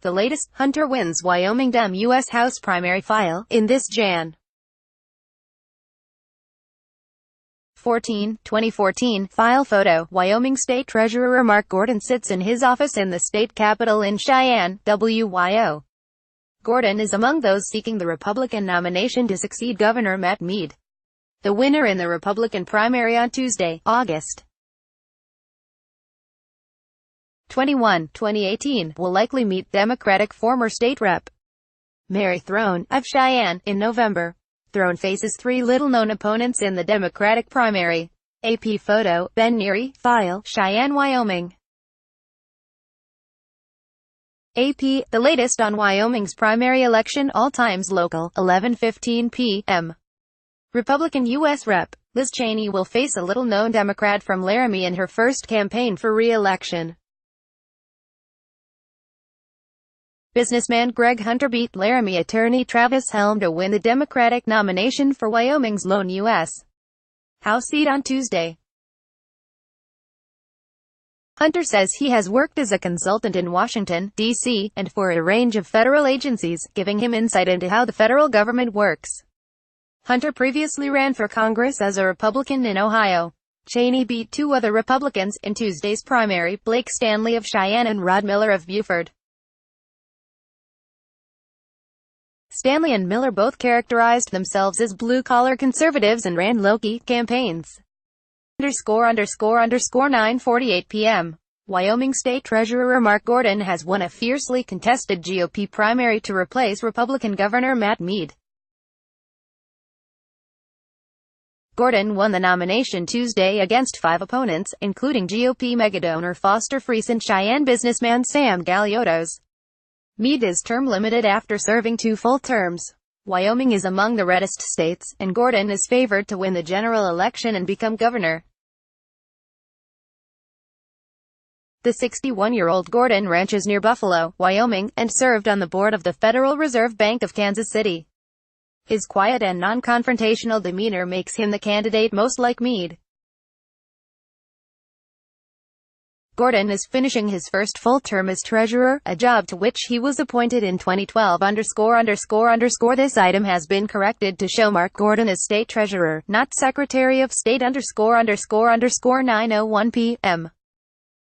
The latest, Hunter wins Wyoming Dem US House primary file, in this Jan. 2014 file photo. Wyoming State Treasurer Mark Gordon sits in his office in the state capitol in Cheyenne, WYO. Gordon is among those seeking the Republican nomination to succeed Governor Matt Mead, the winner in the Republican primary on Tuesday, August 21, 2018, will likely meet Democratic former state rep. Mary Throne, of Cheyenne, in November. Throne faces three little-known opponents in the Democratic primary. AP photo, Ben Neary, file, Cheyenne, Wyoming. AP, the latest on Wyoming's primary election, all times local, 11:15 p.m. Republican U.S. Rep. Liz Cheney will face a little-known Democrat from Laramie in her first campaign for re-election. Businessman Greg Hunter beat Laramie attorney Travis Helm to win the Democratic nomination for Wyoming's lone U.S. House seat on Tuesday. Hunter says he has worked as a consultant in Washington, D.C., and for a range of federal agencies, giving him insight into how the federal government works. Hunter previously ran for Congress as a Republican in Ohio. Cheney beat two other Republicans in Tuesday's primary, Blake Stanley of Cheyenne and Rod Miller of Beaufort. Stanley and Miller both characterized themselves as blue-collar conservatives and ran low-key campaigns. ____9:48 p.m. Wyoming State Treasurer Mark Gordon has won a fiercely contested GOP primary to replace Republican Governor Matt Mead. Gordon won the nomination Tuesday against five opponents, including GOP megadonor Foster Friess and Cheyenne businessman Sam Galiotos. Mead is term-limited after serving two full terms. Wyoming is among the reddest states, and Gordon is favored to win the general election and become governor. The 61-year-old Gordon ranches near Buffalo, Wyoming, and served on the board of the Federal Reserve Bank of Kansas City. His quiet and non-confrontational demeanor makes him the candidate most like Mead. Gordon is finishing his first full term as treasurer, a job to which he was appointed in 2012. This item has been corrected to show Mark Gordon as state treasurer, not Secretary of State. 9:01 p.m.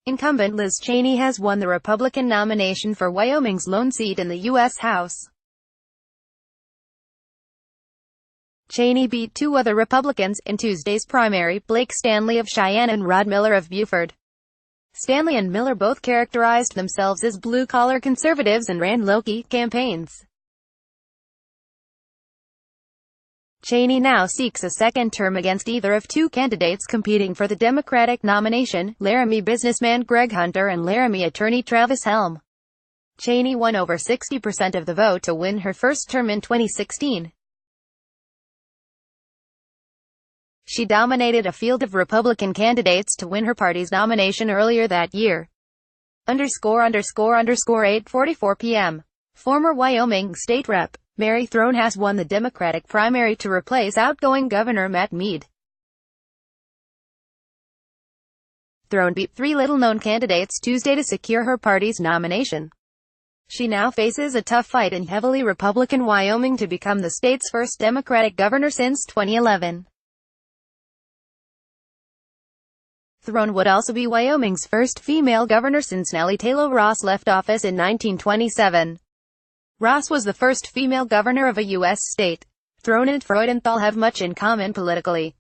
Incumbent Liz Cheney has won the Republican nomination for Wyoming's lone seat in the U.S. House. Cheney beat two other Republicans in Tuesday's primary, Blake Stanley of Cheyenne and Rod Miller of Beaufort. Stanley and Miller both characterized themselves as blue-collar conservatives and ran low-key campaigns. Cheney now seeks a second term against either of two candidates competing for the Democratic nomination, Laramie businessman Greg Hunter and Laramie attorney Travis Helm. Cheney won over 60% of the vote to win her first term in 2016. She dominated a field of Republican candidates to win her party's nomination earlier that year. 8:44 p.m. Former Wyoming State Rep. Mary Throne has won the Democratic primary to replace outgoing Governor Matt Mead. Throne beat three little-known candidates Tuesday to secure her party's nomination. She now faces a tough fight in heavily Republican Wyoming to become the state's first Democratic governor since 2011. Throne would also be Wyoming's first female governor since Nellie Taylor Ross left office in 1927. Ross was the first female governor of a U.S. state. Throne and Freudenthal have much in common politically.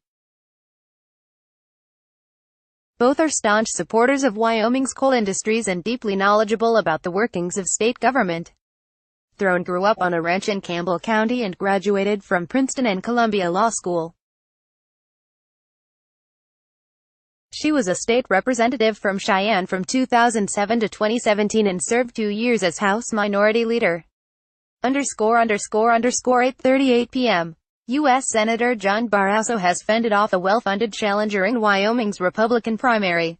Both are staunch supporters of Wyoming's coal industries and deeply knowledgeable about the workings of state government. Throne grew up on a ranch in Campbell County and graduated from Princeton and Columbia Law School. She was a state representative from Cheyenne from 2007 to 2017 and served 2 years as House Minority Leader. 8:38 p.m. U.S. Senator John Barrasso has fended off a well-funded challenger in Wyoming's Republican primary.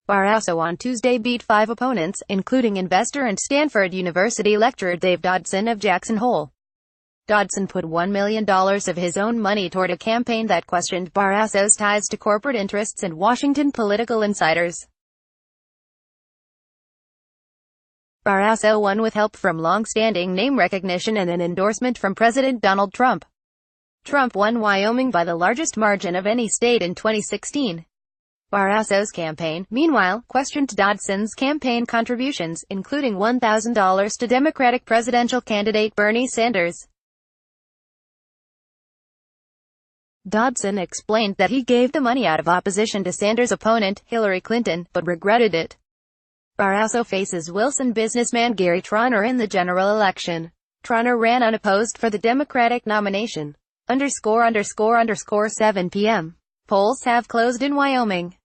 Barrasso on Tuesday beat five opponents, including investor and Stanford University lecturer Dave Dodson of Jackson Hole. Dodson put $1 million of his own money toward a campaign that questioned Barrasso's ties to corporate interests and Washington political insiders. Barrasso won with help from long-standing name recognition and an endorsement from President Donald Trump. Trump won Wyoming by the largest margin of any state in 2016. Barrasso's campaign, meanwhile, questioned Dodson's campaign contributions, including $1,000 to Democratic presidential candidate Bernie Sanders. Dodson explained that he gave the money out of opposition to Sanders' opponent, Hillary Clinton, but regretted it. Barrasso faces Wilson businessman Gary Trauner in the general election. Trauner ran unopposed for the Democratic nomination. ____ 7 p.m. Polls have closed in Wyoming.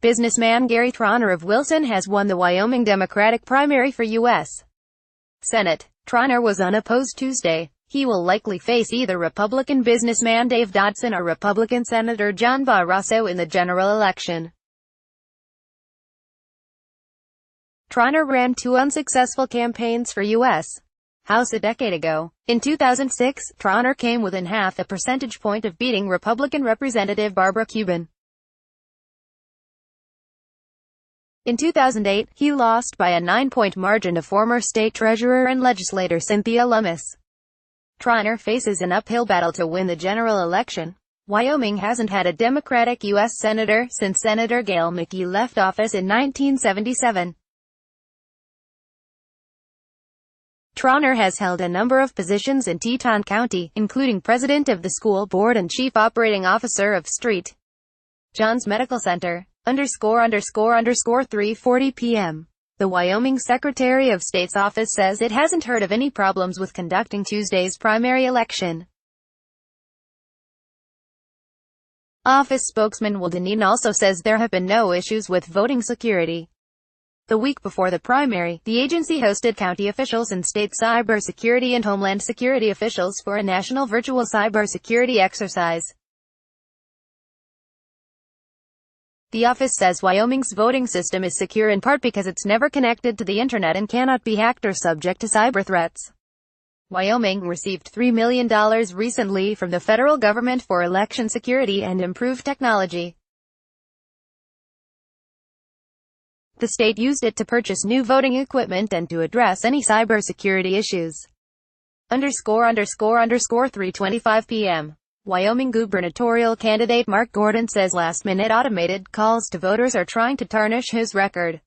Businessman Gary Trauner of Wilson has won the Wyoming Democratic primary for U.S. Senate. Trauner was unopposed Tuesday. He will likely face either Republican businessman Dave Dodson or Republican Senator John Barrasso in the general election. Trauner ran two unsuccessful campaigns for U.S. House a decade ago. In 2006, Trauner came within half a percentage point of beating Republican Representative Barbara Cuban. In 2008, he lost by a 9-point margin to former state treasurer and legislator Cynthia Lummis. Trauner faces an uphill battle to win the general election. Wyoming hasn't had a Democratic U.S. Senator since Senator Gail McKee left office in 1977. Trauner has held a number of positions in Teton County, including president of the school board and chief operating officer of St. John's Medical Center. ____ 3:40 p.m. The Wyoming Secretary of State's office says it hasn't heard of any problems with conducting Tuesday's primary election. Office spokesman Will Deneen also says there have been no issues with voting security. The week before the primary, the agency hosted county officials and state cybersecurity and homeland security officials for a national virtual cybersecurity exercise. The office says Wyoming's voting system is secure in part because it's never connected to the internet and cannot be hacked or subject to cyber threats. Wyoming received $3 million recently from the federal government for election security and improved technology. The state used it to purchase new voting equipment and to address any cybersecurity issues. ____ 3:25 p.m. Wyoming gubernatorial candidate Mark Gordon says last-minute automated calls to voters are trying to tarnish his record.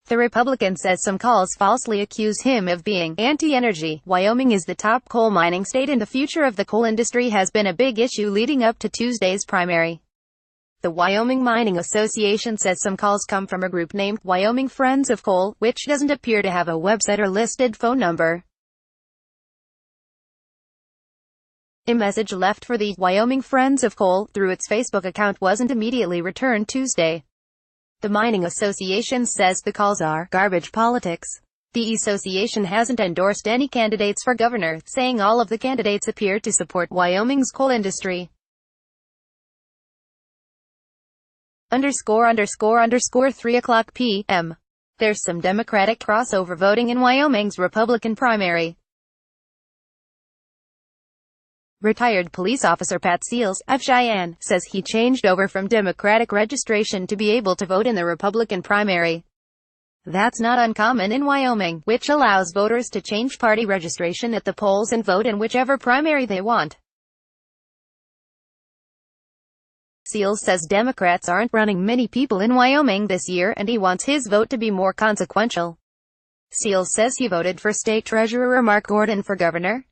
The Republican says some calls falsely accuse him of being anti-energy. Wyoming is the top coal mining state and the future of the coal industry has been a big issue leading up to Tuesday's primary. The Wyoming Mining Association says some calls come from a group named Wyoming Friends of Coal, which doesn't appear to have a website or listed phone number. A message left for the Wyoming Friends of Coal through its Facebook account wasn't immediately returned Tuesday. The Mining Association says the calls are garbage politics. The association hasn't endorsed any candidates for governor, saying all of the candidates appear to support Wyoming's coal industry. ____ 3 o'clock p.m. There's some Democratic crossover voting in Wyoming's Republican primary. Retired police officer Pat Seals, of Cheyenne, says he changed over from Democratic registration to be able to vote in the Republican primary. That's not uncommon in Wyoming, which allows voters to change party registration at the polls and vote in whichever primary they want. Seals says Democrats aren't running many people in Wyoming this year and he wants his vote to be more consequential. Seals says he voted for State Treasurer Mark Gordon for governor.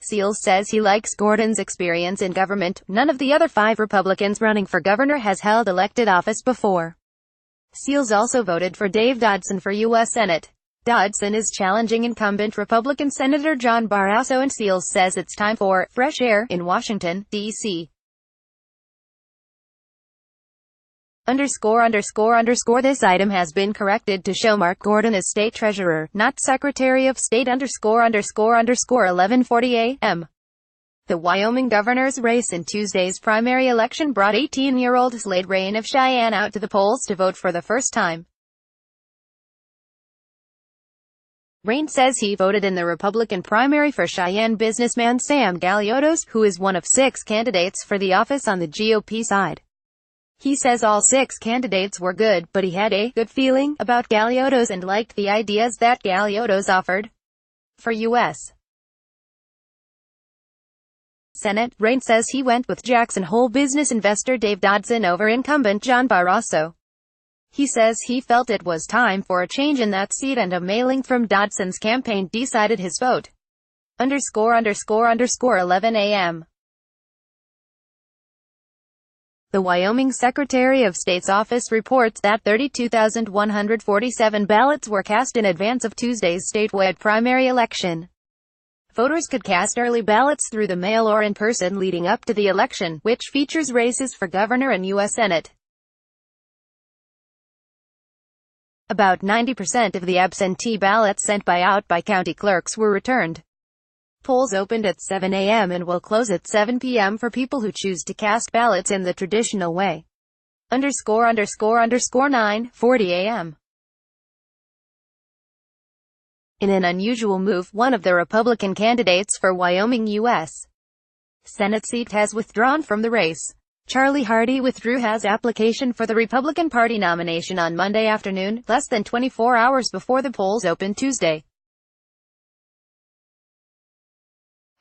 Seals says he likes Gordon's experience in government. None of the other 5 Republicans running for governor has held elected office before. Seals also voted for Dave Dodson for U.S. Senate. Dodson is challenging incumbent Republican Senator John Barrasso and Seals says it's time for fresh air in Washington, D.C. ____ This item has been corrected to show Mark Gordon as state treasurer, not Secretary of State. ____ 11:40 a.m. The Wyoming governor's race in Tuesday's primary election brought 18-year-old Slade Rain of Cheyenne out to the polls to vote for the first time. Rain says he voted in the Republican primary for Cheyenne businessman Sam Galiotos, who is one of 6 candidates for the office on the GOP side. He says all 6 candidates were good, but he had a good feeling about Galiotos and liked the ideas that Galiotos offered. For U.S. Senate, Rain says he went with Jackson Hole business investor Dave Dodson over incumbent John Barrasso. He says he felt it was time for a change in that seat, and a mailing from Dodson's campaign decided his vote. _____ 11 a.m. The Wyoming Secretary of State's office reports that 32,147 ballots were cast in advance of Tuesday's statewide primary election. Voters could cast early ballots through the mail or in person leading up to the election, which features races for governor and U.S. Senate. About 90% of the absentee ballots sent out by county clerks were returned. Polls opened at 7 a.m. and will close at 7 p.m. for people who choose to cast ballots in the traditional way. _____ 9:40 a.m. In an unusual move, one of the Republican candidates for Wyoming U.S. Senate seat has withdrawn from the race. Charlie Hardy withdrew his application for the Republican Party nomination on Monday afternoon, less than 24 hours before the polls opened Tuesday.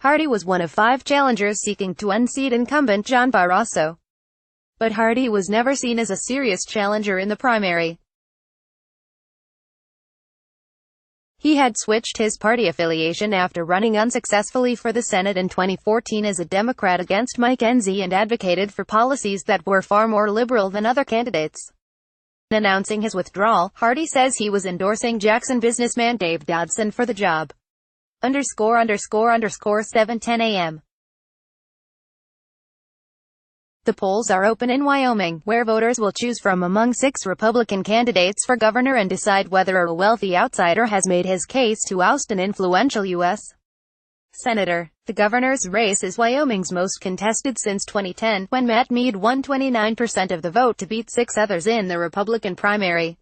Hardy was one of 5 challengers seeking to unseat incumbent John Barrasso. But Hardy was never seen as a serious challenger in the primary. He had switched his party affiliation after running unsuccessfully for the Senate in 2014 as a Democrat against Mike Enzi, and advocated for policies that were far more liberal than other candidates. In announcing his withdrawal, Hardy says he was endorsing Jackson businessman Dave Dodson for the job. _____ 7:10 a.m. The polls are open in Wyoming, where voters will choose from among 6 Republican candidates for governor and decide whether a wealthy outsider has made his case to oust an influential U.S. senator. The governor's race is Wyoming's most contested since 2010, when Matt Mead won 29% of the vote to beat 6 others in the Republican primary.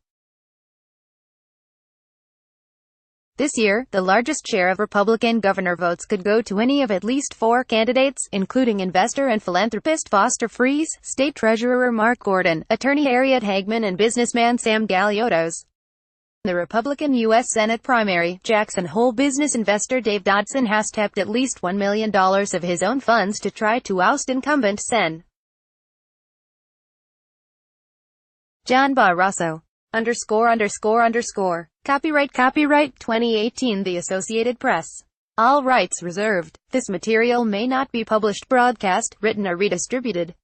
This year, the largest share of Republican governor votes could go to any of at least 4 candidates, including investor and philanthropist Foster Friess, state treasurer Mark Gordon, attorney Harriet Hagman, and businessman Sam Galiotos. In the Republican U.S. Senate primary, Jackson Hole business investor Dave Dodson has tapped at least $1 million of his own funds to try to oust incumbent Sen. John Barrasso. _____ Copyright 2018 The Associated Press. All rights reserved. This material may not be published, broadcast, written or redistributed.